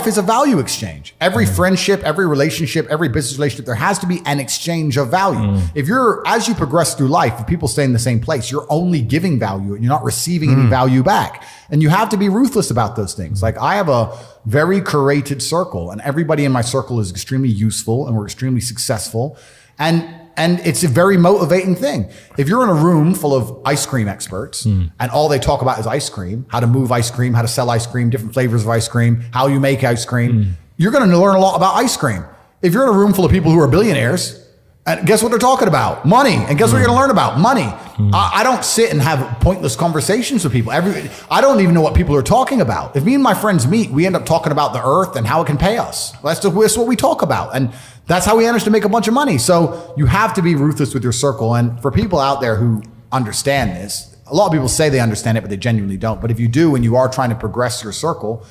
is a value exchange. Every friendship, every relationship, every business relationship, there has to be an exchange of value. As you progress through life, if people stay in the same place, you're only giving value and you're not receiving any value back. And you have to be ruthless about those things. Like I have a very curated circle and everybody in my circle is extremely useful and we're extremely successful. And it's a very motivating thing. If you're in a room full of ice cream experts and all they talk about is ice cream, how to move ice cream, how to sell ice cream, different flavors of ice cream, how you make ice cream, you're going to learn a lot about ice cream. If you're in a room full of people who are billionaires, and guess what they're talking about? Money. And guess what you're going to learn about? Money. I don't sit and have pointless conversations with people. I don't even know what people are talking about. If me and my friends meet, we end up talking about the earth and how it can pay us. That's what we talk about. And that's how we manage to make a bunch of money. So you have to be ruthless with your circle. And for people out there who understand this, a lot of people say they understand it, but they genuinely don't. But if you do, and you are trying to progress your circle,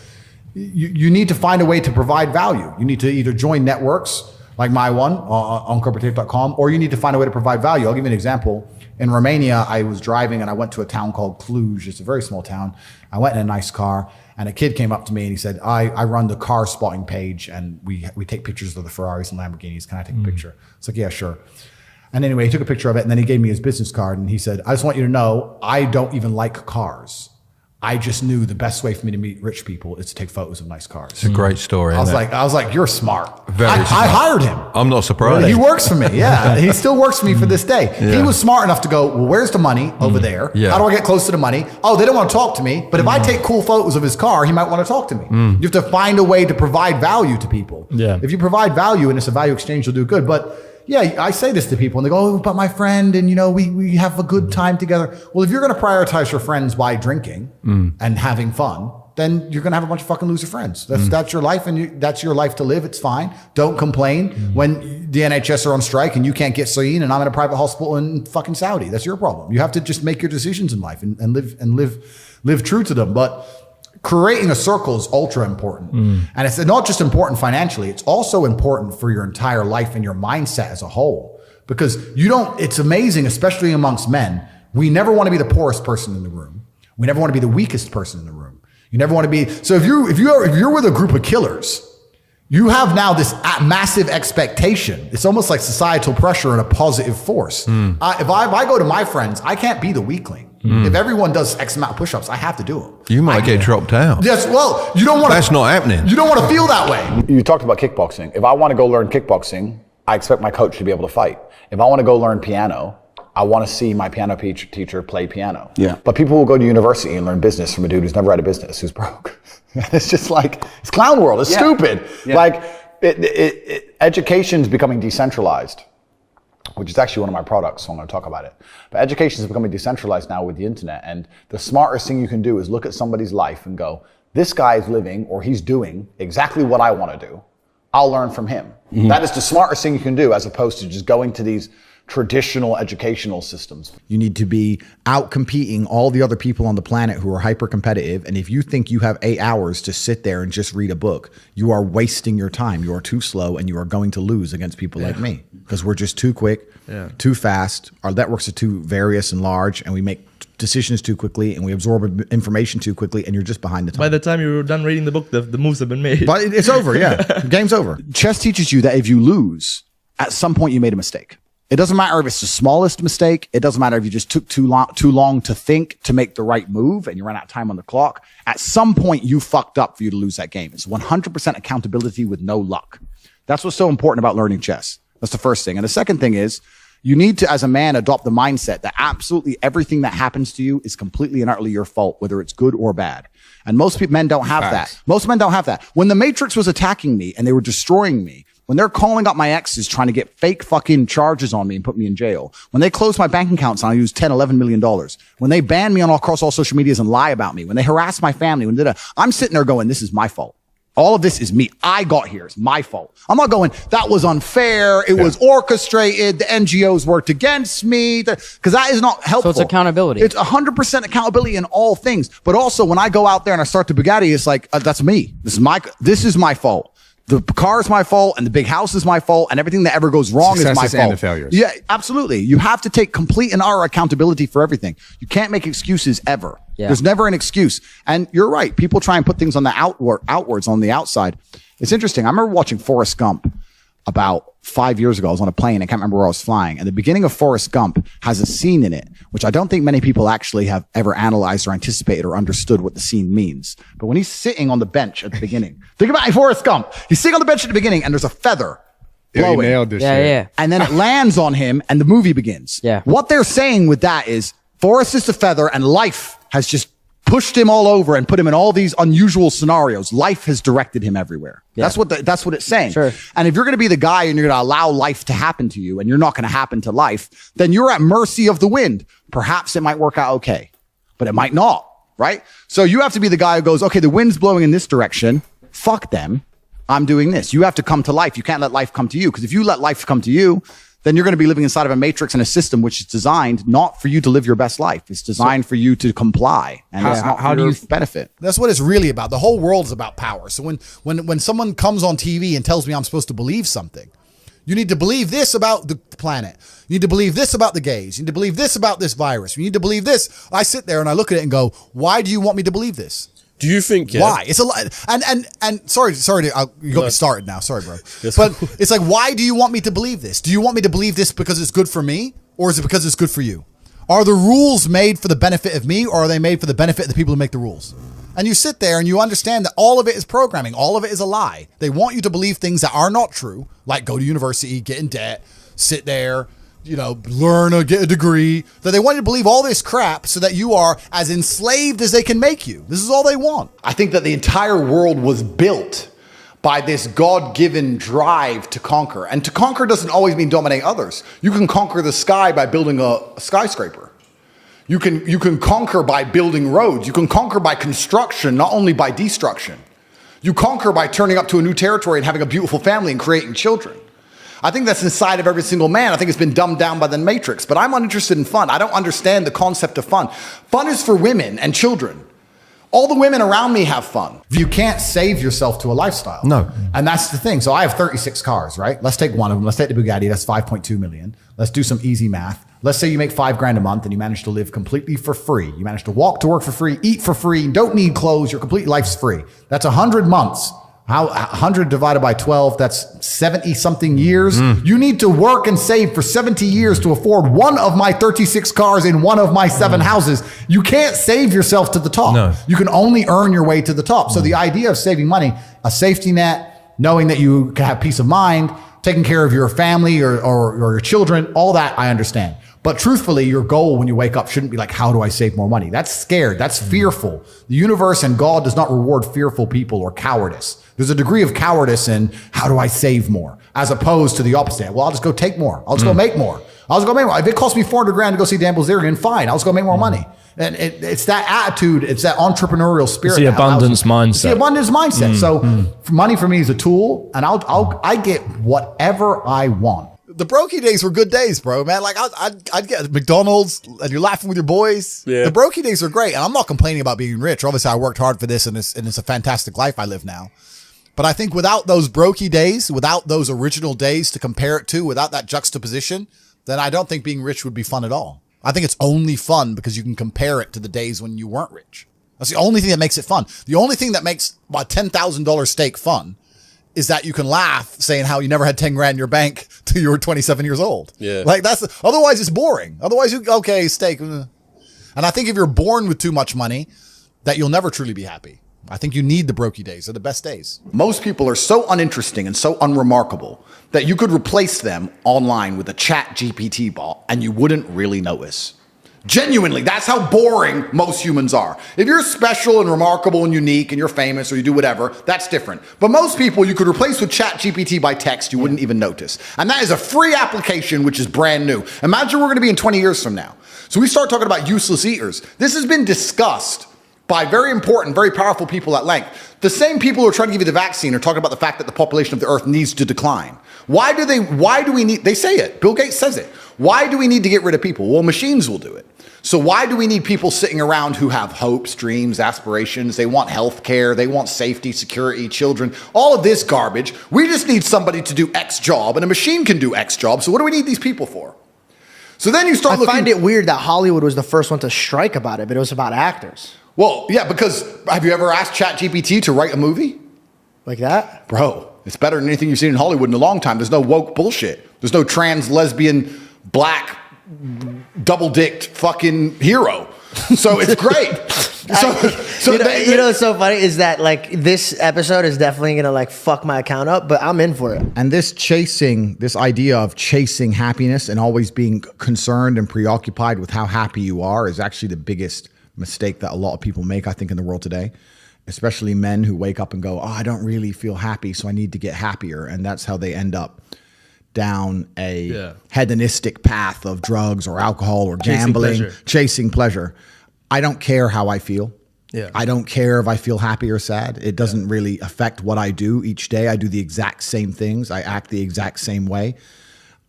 you need to find a way to provide value. You need to either join networks like my one on corporative.com, or you need to find a way to provide value. I'll give you an example. In Romania, I was driving and I went to a town called Cluj. It's a very small town. I went in a nice car and a kid came up to me and he said, I run the car spotting page and we take pictures of the Ferraris and Lamborghinis. Can I take a picture? It's like, yeah, sure. And anyway, he took a picture of it and then he gave me his business card and he said, I just want you to know, I don't even like cars. I just knew the best way for me to meet rich people is to take photos of nice cars. It's a great story. I was like, you're smart. Very smart. I hired him. I'm not surprised. He works for me. Yeah. He still works for me for this day. Yeah. He was smart enough to go, well, where's the money over there? Yeah. How do I get close to the money? Oh, they don't want to talk to me. But if I take cool photos of his car, he might want to talk to me. You have to find a way to provide value to people. Yeah. If you provide value and it's a value exchange, you'll do good. But yeah, I say this to people and they go, oh, but my friend, and we have a good time together. Well, if you're going to prioritize your friends by drinking and having fun, then you're going to have a bunch of fucking loser friends. That's your life and that's your life to live. It's fine. Don't complain when the NHS are on strike and you can't get seen and I'm in a private hospital in fucking Saudi. That's your problem. You have to just make your decisions in life and live true to them. But creating a circle is ultra important. And it's not just important financially, it's also important for your entire life and your mindset as a whole. Because it's amazing, especially amongst men, we never want to be the poorest person in the room. We never want to be the weakest person in the room. You never want to be, so if you're with a group of killers, you have now this massive expectation. It's almost like societal pressure and a positive force. If I go to my friends, I can't be the weakling. If everyone does X amount of push-ups, I have to do them. You might get dropped out. Yes, well, you don't want to. That's not happening. You don't want to feel that way. You talked about kickboxing. If I want to go learn kickboxing, I expect my coach to be able to fight. If I want to go learn piano, I want to see my piano teacher play piano. Yeah. But people will go to university and learn business from a dude who's never had a business, who's broke. It's just like, it's clown world. It's stupid. Yeah. Like, education's becoming decentralized, which is actually one of my products, so I'm going to talk about it. But education is becoming decentralized now with the internet, and the smartest thing you can do is look at somebody's life and go, this guy is living or he's doing exactly what I want to do. I'll learn from him. That is the smartest thing you can do, as opposed to just going to these traditional educational systems. You need to be out competing all the other people on the planet who are hyper competitive. And if you think you have 8 hours to sit there and just read a book, you are wasting your time. You are too slow and you are going to lose against people like me, because we're just too quick, too fast. Our networks are too various and large, and we make decisions too quickly and we absorb information too quickly, and you're just behind the time. By the time you're done reading the book, the moves have been made. But it's over, Game's over. Chess teaches you that if you lose, at some point you made a mistake. It doesn't matter if it's the smallest mistake. It doesn't matter if you just took too long to think to make the right move and you ran out of time on the clock. At some point, you fucked up for you to lose that game. It's 100% accountability with no luck. That's what's so important about learning chess. That's the first thing. And the second thing is, you need to, as a man, adopt the mindset that absolutely everything that happens to you is completely and utterly your fault, whether it's good or bad. And most men don't have that. Most men don't have that. When the Matrix was attacking me and they were destroying me, when they're calling up my exes trying to get fake fucking charges on me and put me in jail, when they close my bank accounts and I use $10, $11 million, when they ban me across all social medias and lie about me, when they harass my family, I'm sitting there going, this is my fault. All of this is me. I got here. It's my fault. I'm not going, that was unfair. It was orchestrated. The NGOs worked against me. Because that is not helpful. So it's accountability. It's 100% accountability in all things. But also when I go out there and I start the Bugatti, it's like, that's me. This is my fault. The car is my fault, and the big house is my fault, and everything that ever goes wrong is my Successes fault. and the failures. Yeah, absolutely. You have to take complete and utter accountability for everything. You can't make excuses ever. Yeah. There's never an excuse. And you're right. People try and put things on the outwards on the outside. It's interesting. I remember watching Forrest Gump about 5 years ago. I was on a plane. I can't remember where I was flying. And the beginning of Forrest Gump has a scene in it, which I don't think many people actually have ever analyzed or anticipated or understood what the scene means. But when he's sitting on the bench at the beginning, think about Forrest Gump. He's sitting on the bench at the beginning and there's a feather Yeah, you blowing. nailed this Yeah, shit. yeah. And then it lands on him and the movie begins. Yeah. What they're saying with that is Forrest is the feather and life has just pushed him all over and put him in all these unusual scenarios. Life has directed him everywhere. Yeah. That's what it's saying. Sure. And if you're going to be the guy and you're going to allow life to happen to you and you're not going to happen to life, then you're at mercy of the wind. Perhaps it might work out okay, but it might not, right? So you have to be the guy who goes, okay, the wind's blowing in this direction. Fuck them. I'm doing this. You have to come to life. You can't let life come to you, because if you let life come to you, then you're going to be living inside of a matrix and a system which is designed not for you to live your best life. It's designed for you to comply, and it's not how for do your you benefit. That's what it's really about. The whole world is about power. So when someone comes on TV and tells me I'm supposed to believe something, you need to believe this about the planet. You need to believe this about the gays. You need to believe this about this virus. You need to believe this. I sit there and I look at it and go, why do you want me to believe this? Do you think? Yeah, Why? It's a lot. And sorry, you got me started now. Sorry, bro. But it's like, why do you want me to believe this? Do you want me to believe this because it's good for me, or is it because it's good for you? Are the rules made for the benefit of me, or are they made for the benefit of the people who make the rules? And you sit there and you understand that all of it is programming. All of it is a lie. They want you to believe things that are not true, like go to university, get in debt, sit there, learn or get a degree, that they want you to believe all this crap so that you are as enslaved as they can make you. This is all they want. I think that the entire world was built by this God-given drive to conquer. And to conquer doesn't always mean dominate others. You can conquer the sky by building a skyscraper. You can conquer by building roads. You can conquer by construction, not only by destruction. You conquer by turning up to a new territory and having a beautiful family and creating children. I think that's inside of every single man. I think it's been dumbed down by the Matrix, but I'm uninterested in fun. I don't understand the concept of fun. Fun is for women and children. All the women around me have fun. You can't save yourself to a lifestyle. No. And that's the thing. So I have 36 cars, right? Let's take one of them. Let's take the Bugatti. That's 5.2 million. Let's do some easy math. Let's say you make $5,000 a month and you manage to live completely for free. You manage to walk to work for free, eat for free, don't need clothes. Your complete life's free. That's 100 months. How 100 divided by 12, that's 70 something years. You need to work and save for 70 years to afford one of my 36 cars in one of my 7 houses. You can't save yourself to the top. No. You can only earn your way to the top. So the idea of saving money, a safety net, knowing that you can have peace of mind, taking care of your family or your children, all that I understand. But truthfully, your goal when you wake up shouldn't be like, how do I save more money? That's scared. That's fearful. The universe and God does not reward fearful people or cowardice. There's a degree of cowardice in how do I save more, as opposed to the opposite. Well, I'll just go take more. I'll just go make more. I'll just go make more. If it costs me $400,000 to go see Dan Bilzerian, fine. I'll just go make more money. And it's that attitude. It's that entrepreneurial spirit. It's the abundance mindset. It's the abundance mindset. So money for me is a tool, and I get whatever I want. The brokey days were good days, bro, man. Like I'd get McDonald's and you're laughing with your boys. Yeah. The brokey days are great. And I'm not complaining about being rich. Obviously I worked hard for this and it's a fantastic life I live now. But I think without those brokey days, without those original days to compare it to, without that juxtaposition, then I don't think being rich would be fun at all. I think it's only fun because you can compare it to the days when you weren't rich. That's the only thing that makes it fun. The only thing that makes a $10,000 steak fun is that you can laugh saying how you never had 10 grand in your bank till you were 27 years old. Yeah. Like otherwise it's boring. Otherwise okay, steak. And I think if you're born with too much money, that you'll never truly be happy. I think you need the brokey days. They're the best days. Most people are so uninteresting and so unremarkable that you could replace them online with a chat GPT bot and you wouldn't really notice. Genuinely, that's how boring most humans are. If you're special and remarkable and unique and you're famous or you do whatever, that's different. But most people you could replace with ChatGPT by text, you wouldn't even notice. And that is a free application, which is brand new. Imagine we're going to be in 20 years from now. So we start talking about useless eaters. This has been discussed by very important, very powerful people at length. The same people who are trying to give you the vaccine are talking about the fact that the population of the earth needs to decline. Why do we need, they say it, Bill Gates says it. Why do we need to get rid of people? Well, machines will do it. So why do we need people sitting around who have hopes, dreams, aspirations? They want health care. They want safety, security, children, all of this garbage. We just need somebody to do X job, and a machine can do X job. So what do we need these people for? So then you start looking. I find it weird that Hollywood was the first one to strike about it, but it was about actors. Well, yeah, because have you ever asked ChatGPT to write a movie? Like that? Bro, it's better than anything you've seen in Hollywood in a long time. There's no woke bullshit. There's no trans, lesbian, black, double-dicked fucking hero. So it's great. You know what's so funny is that like this episode is definitely gonna like fuck my account up, but I'm in for it. And this idea of chasing happiness and always being concerned and preoccupied with how happy you are is actually the biggest mistake that a lot of people make, I think, in the world today. Especially men who wake up and go, oh, I don't really feel happy, so I need to get happier. And that's how they end up down a hedonistic path of drugs or alcohol or gambling, chasing pleasure. I don't care how I feel. Yeah. I don't care if I feel happy or sad. It doesn't really affect what I do each day. I do the exact same things. I act the exact same way.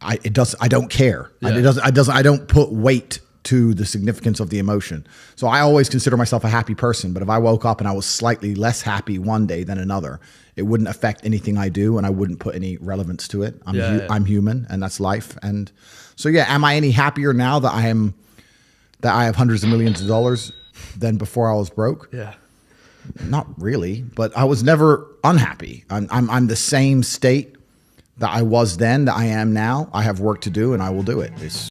I don't care. Yeah. I don't put weight to the significance of the emotion. So I always consider myself a happy person, but if I woke up and I was slightly less happy one day than another, it wouldn't affect anything I do, and I wouldn't put any relevance to it. I'm human, and that's life. And so, yeah, am I any happier now that I have hundreds of millions of dollars than before I was broke? Yeah. Not really, but I was never unhappy. I'm the same state that I was then that I am now. I have work to do, and I will do it.